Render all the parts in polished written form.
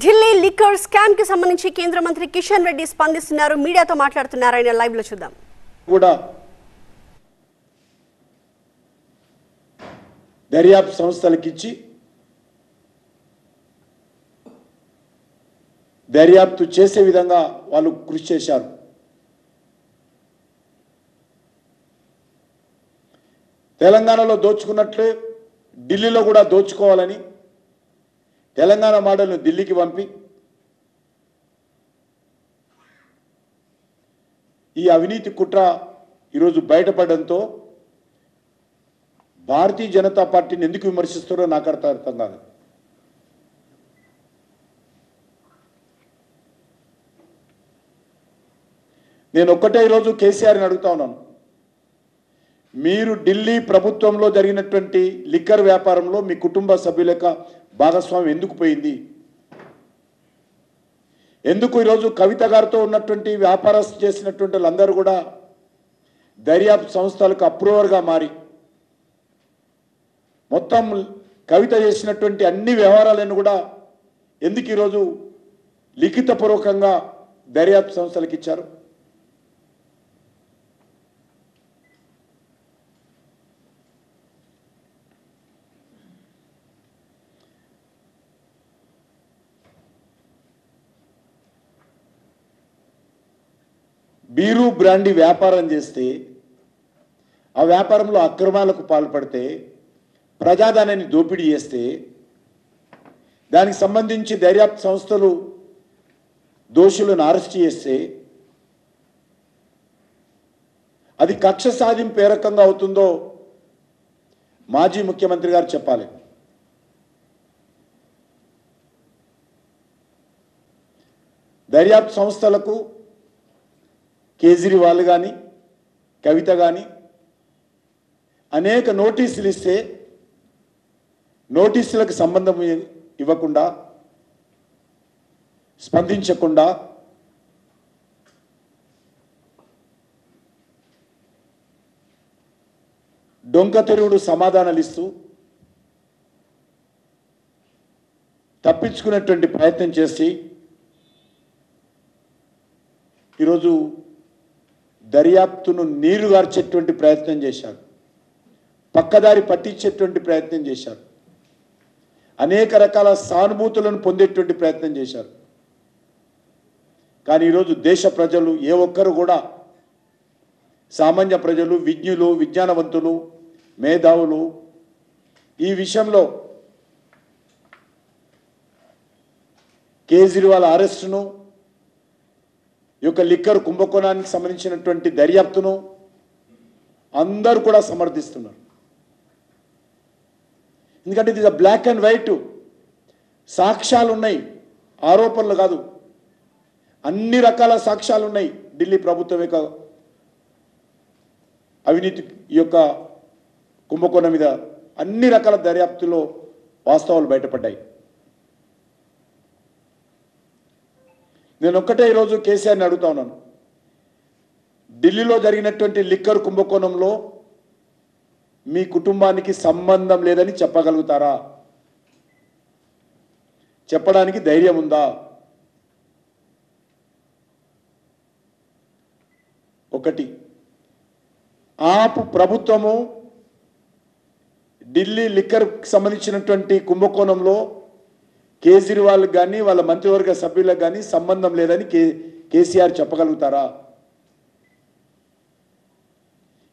Delhi liquor scam కి సంబంధించి కేంద్ర మంత్రి కిషన్ రెడ్డి స్పందిస్తున్నారు. మీడియాతో మాట్లాడుతున్నారు. ఆయన లైవ్ లో చూద్దాం. కూడా దర్యాప్తు సంస్థలకు ఇచ్చి దర్యాప్తు చేసే విధంగా వాళ్ళు కృషి చేశారు. తెలంగాణలో దోచుకున్నట్లే ఢిల్లీలో కూడా దోచుకోవాలని తెలంగాణ మోడల్ను ఢిల్లీకి పంపి ఈ అవినీతి కుట్ర ఈరోజు బయటపడడంతో భారతీయ జనతా పార్టీని ఎందుకు విమర్శిస్తారో నాకు అర్థం కాదు. నేను ఒక్కటే ఈరోజు కేసీఆర్ని అడుగుతా ఉన్నాను, మీరు ఢిల్లీ ప్రభుత్వంలో జరిగినటువంటి లిక్కర్ వ్యాపారంలో మీ కుటుంబ సభ్యుల యొక్క భాగస్వామ్యం ఎందుకు పోయింది? ఎందుకు ఈరోజు కవిత గారితో ఉన్నటువంటి వ్యాపారస్తు చేసినటువంటి వాళ్ళందరూ కూడా దర్యాప్తు సంస్థలకు అప్రూవర్గా మారి మొత్తం కవిత చేసినటువంటి అన్ని వ్యవహారాలను కూడా ఎందుకు ఈరోజు లిఖితపూర్వకంగా దర్యాప్తు సంస్థలకు ఇచ్చారు? బీరు బ్రాండీ వ్యాపారం చేస్తే ఆ వ్యాపారంలో అక్రమాలకు పాల్పడితే ప్రజాధనాన్ని దోపిడీ చేస్తే దానికి సంబంధించి దర్యాప్తు సంస్థలు దోషులను అరెస్ట్ చేస్తే అది కక్ష సాధింపు ఏ రకంగా అవుతుందో మాజీ ముఖ్యమంత్రి గారు చెప్పాలి. దర్యాప్తు సంస్థలకు కేజ్రీవాల్ కానీ కవిత కానీ అనేక నోటీసులు ఇస్తే నోటీసులకు సంబంధం ఇవ్వకుండా స్పందించకుండా డొంకతెరువుడు సమాధానాలు ఇస్తూ తప్పించుకునేటువంటి ప్రయత్నం చేసి ఈరోజు దర్యాప్తును నీరుగార్చేటువంటి ప్రయత్నం చేశారు, పక్కదారి పట్టించేటువంటి ప్రయత్నం చేశారు, అనేక రకాల సానుభూతులను పొందేటువంటి ప్రయత్నం చేశారు. కానీ ఈరోజు దేశ ప్రజలు ఏ ఒక్కరు కూడా సామాన్య ప్రజలు, విజ్ఞులు, విజ్ఞానవంతులు, మేధావులు ఈ విషయంలో కేజ్రీవాల్ అరెస్టును, ఈ యొక్క లిక్కర్ కుంభకోణానికి సంబంధించినటువంటి దర్యాప్తును అందరూ కూడా సమర్థిస్తున్నారు. ఎందుకంటే ఇది బ్లాక్ అండ్ వైట్, సాక్ష్యాలు ఉన్నాయి, ఆరోపణలు కాదు, అన్ని రకాల సాక్ష్యాలు ఉన్నాయి. ఢిల్లీ ప్రభుత్వం యొక్క అవినీతి ఈ యొక్క కుంభకోణం మీద అన్ని రకాల దర్యాప్తులో వాస్తవాలు బయటపడ్డాయి. నేను ఒక్కటే ఈరోజు కేసీఆర్ని అడుగుతా ఉన్నాను, ఢిల్లీలో జరిగినటువంటి లిక్కర్ కుంభకోణంలో మీ కుటుంబానికి సంబంధం లేదని చెప్పగలుగుతారా? చెప్పడానికి ధైర్యం ఉందా? ఒకటి, ఆప్ ప్రభుత్వము ఢిల్లీ లిక్కర్కి సంబంధించినటువంటి కుంభకోణంలో కేజ్రీవాల్ కానీ వాళ్ళ మంత్రివర్గ సభ్యులకు కానీ సంబంధం లేదని కేసీఆర్ చెప్పగలుగుతారా?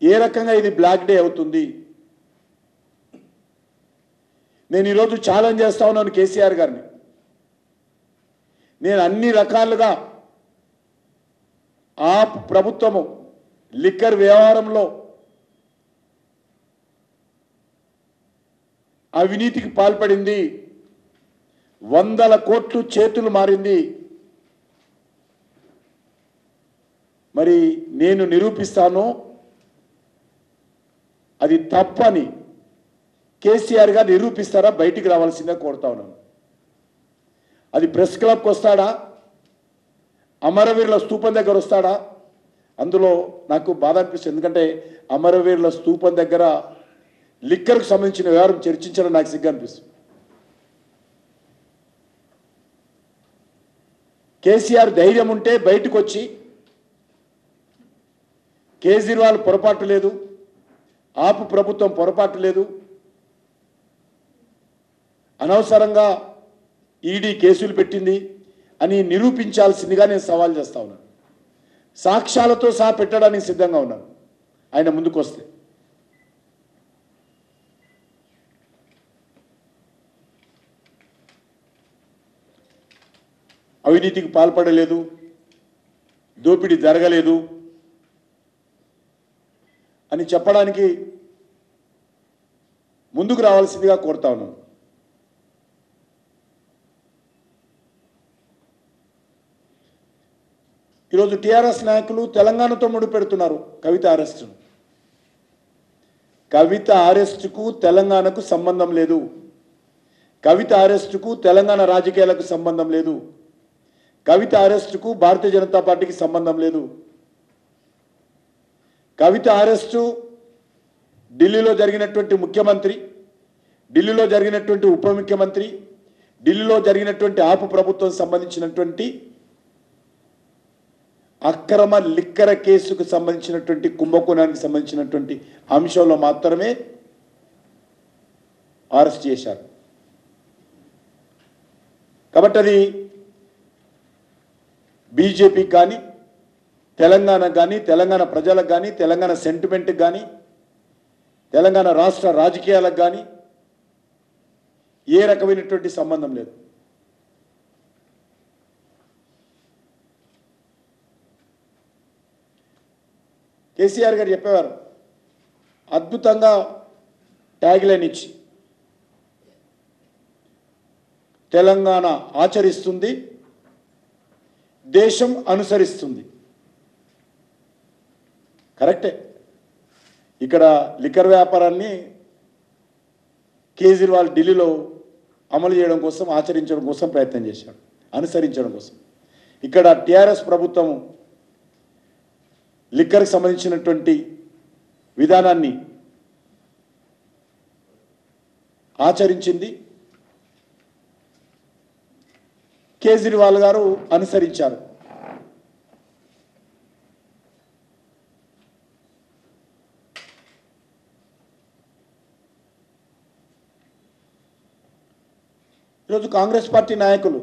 ఏ రకంగా ఇది బ్లాక్ డే అవుతుంది? నేను ఈరోజు ఛాలెంజ్ చేస్తా ఉన్నాను కేసీఆర్ గారిని. నేను అన్ని రకాలుగా ఆ ప్రభుత్వము లిక్కర్ వ్యవహారంలో అవినీతికి పాల్పడింది, 100 కోట్లు చేతులు మారింది. మరి నేను నిరూపిస్తాను అది తప్పని. కేసీఆర్ గారు నిరూపిస్తారా? బయటికి రావాల్సిందే కోరుతా ఉన్నాను. అది ప్రెస్ క్లబ్కి వస్తాడా, అమరవీరుల స్తూపం దగ్గర వస్తాడా? అందులో నాకు బాధ అనిపిస్తుంది. ఎందుకంటే అమరవీరుల స్తూపం దగ్గర లిక్కర్కు సంబంధించిన వ్యవహారం చర్చించడం నాకు సిగ్గు అనిపిస్తుంది. కేసీఆర్ ధైర్యం ఉంటే బయటకు వచ్చి కేజ్రీవాల్ పొరపాటు లేదు, ఆపు ప్రభుత్వం పొరపాటు లేదు, అనవసరంగా ఈడీ కేసులు పెట్టింది అని నిరూపించాల్సిందిగా నేను సవాల్ చేస్తా ఉన్నాను. సాక్ష్యాలతో సహా పెట్టడానికి సిద్ధంగా ఉన్నాను ఆయన ముందుకు వస్తే. అవినీతికి పాల్పడలేదు, దోపిడీ జరగలేదు అని చెప్పడానికి ముందుకు రావాల్సిందిగా కోరుతా ఉన్నాను. ఈరోజు టీఆర్ఎస్ నాయకులు తెలంగాణతో ముడిపెడుతున్నారు కవిత అరెస్టును. కవిత అరెస్టుకు తెలంగాణకు సంబంధం లేదు. కవిత అరెస్టుకు తెలంగాణ రాజకీయాలకు సంబంధం లేదు. కవిత అరెస్టుకు భారతీయ జనతా పార్టీకి సంబంధం లేదు. కవిత అరెస్టు ఢిల్లీలో జరిగినటువంటి ముఖ్యమంత్రి, ఢిల్లీలో జరిగినటువంటి ఉప ముఖ్యమంత్రి, ఢిల్లీలో జరిగినటువంటి ఆపు ప్రభుత్వం సంబంధించినటువంటి అక్రమ లిక్కర కేసుకు సంబంధించినటువంటి కుంభకోణానికి సంబంధించినటువంటి అంశంలో మాత్రమే అరెస్ట్ చేశారు. కాబట్టి అది బీజేపీకి కానీ, తెలంగాణకు కానీ, తెలంగాణ ప్రజలకు కానీ, తెలంగాణ సెంటిమెంట్కి కానీ, తెలంగాణ రాష్ట్ర రాజకీయాలకు కానీ ఏ రకమైనటువంటి సంబంధం లేదు. కేసీఆర్ గారు చెప్పేవారు అద్భుతంగా ట్యాగ్లైన్ ఇచ్చి, తెలంగాణ ఆచరిస్తుంది, దేశం అనుసరిస్తుంది. కరెక్టే. ఇక్కడ లిక్కర్ వ్యాపారాన్ని కేజ్రీవాల్ ఢిల్లీలో అమలు చేయడం కోసం, ఆచరించడం కోసం ప్రయత్నం చేశాడు, అనుసరించడం కోసం. ఇక్కడ టీఆర్ఎస్ ప్రభుత్వం లిక్కర్కి సంబంధించినటువంటి విధానాన్ని ఆచరించింది, కేజ్రీవాల్ గారు అనుసరించారు. ఈరోజు కాంగ్రెస్ పార్టీ నాయకులు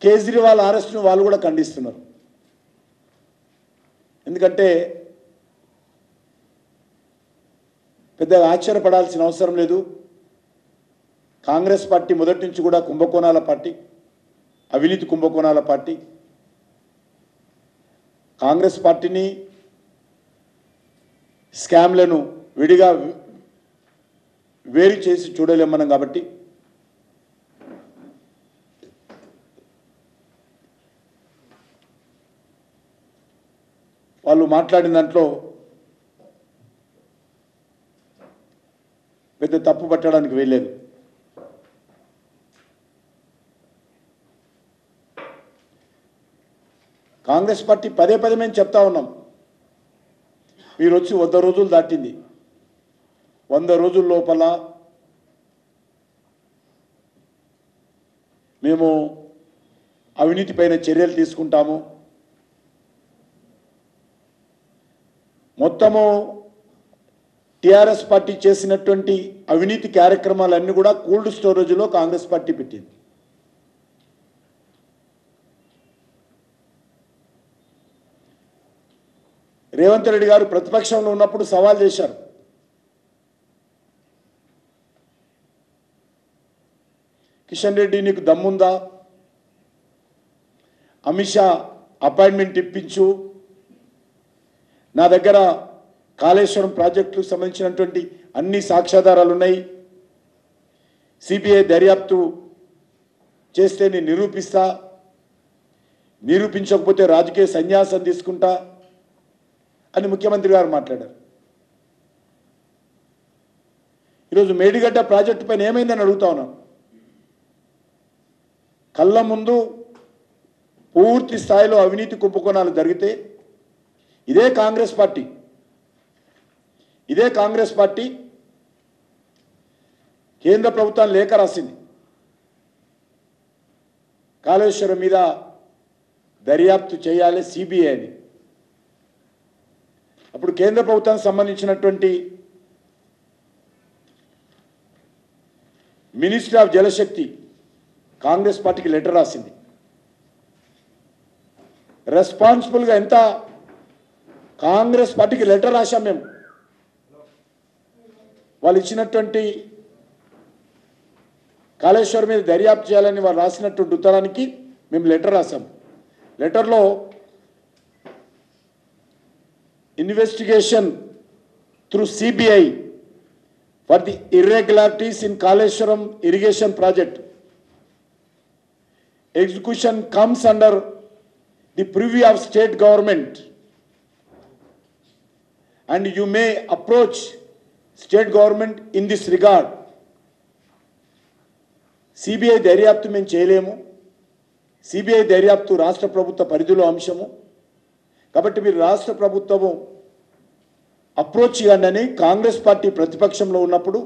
కేజ్రీవాల్ అరెస్ట్ను వాళ్ళు కూడా ఖండిస్తున్నారు. ఎందుకంటే పెద్దగా ఆశ్చర్యపడాల్సిన అవసరం లేదు. కాంగ్రెస్ పార్టీ మొదటి నుంచి కూడా కుంభకోణాల పార్టీ, అవినీతి కుంభకోణాల పార్టీ. కాంగ్రెస్ పార్టీని స్కామ్లను విడిగా వేరు చేసి చూడలేం మనం. కాబట్టి వాళ్ళు మాట్లాడిన దాంట్లో పెద్ద తప్పు పట్టడానికి వెళ్ళలేదు. కాంగ్రెస్ పార్టీ పదే పదే మేము చెప్తా ఉన్నాం, మీరు వచ్చి 100 రోజులు దాటింది, 100 రోజుల లోపల మేము అవినీతి పైన చర్యలు తీసుకుంటాము, మొత్తము టీఆర్ఎస్ పార్టీ చేసినటువంటి అవినీతి కార్యక్రమాలన్నీ కూడా కోల్డ్ స్టోరేజ్లో కాంగ్రెస్ పార్టీ పెట్టింది. రేవంత్ రెడ్డి గారు ప్రతిపక్షంలో ఉన్నప్పుడు సవాల్ చేశారు, కిషన్ రెడ్డి నీకు దమ్ముందా, అమిత్ షా అపాయింట్మెంట్ ఇప్పించు, నా దగ్గర కాళేశ్వరం ప్రాజెక్టుకు సంబంధించినటువంటి అన్ని సాక్ష్యాధారాలు ఉన్నాయి, సిబిఐ దర్యాప్తు చేస్తే నేను నిరూపిస్తా, నిరూపించకపోతే రాజకీయ సన్యాసం తీసుకుంటా అని ముఖ్యమంత్రి గారు మాట్లాడారు. ఈరోజు మేడిగడ్డ ప్రాజెక్టు పైన ఏమైందని అడుగుతా ఉన్నాం. కళ్ళ ముందు పూర్తి స్థాయిలో అవినీతి కుంభకోణాలు జరిగితే ఇదే కాంగ్రెస్ పార్టీ కేంద్ర ప్రభుత్వం లేఖ రాసింది, కాళేశ్వరం మీద దర్యాప్తు చేయాలి సిబిఐ అని. అప్పుడు కేంద్ర ప్రభుత్వానికి సంబంధించినటువంటి మినిస్ట్రీ ఆఫ్ జలశక్తి కాంగ్రెస్ పార్టీకి లెటర్ రాసింది. రెస్పాన్సిబుల్గా ఎంత కాంగ్రెస్ పార్టీకి లెటర్ రాశాం మేము. వాళ్ళు ఇచ్చినటువంటి కాళేశ్వరం మీద దర్యాప్తు చేయాలని వాళ్ళు రాసినటువంటి ఉత్తరానికి మేము లెటర్ రాసాం. లెటర్లో investigation through CBI for the irregularities in Kaleshwaram irrigation project execution comes under the preview of state government and you may approach state government in this regard. CBI దర్యాప్తు మేము చేయలేము, సిబిఐ దర్యాప్తు రాష్ట్ర ప్రభుత్వ పరిధిలో అంశము, కాబట్టి మీరు రాష్ట్ర ప్రభుత్వము అప్రోచ్ చేయండి అని కాంగ్రెస్ పార్టీ ప్రతిపక్షంలో ఉన్నప్పుడు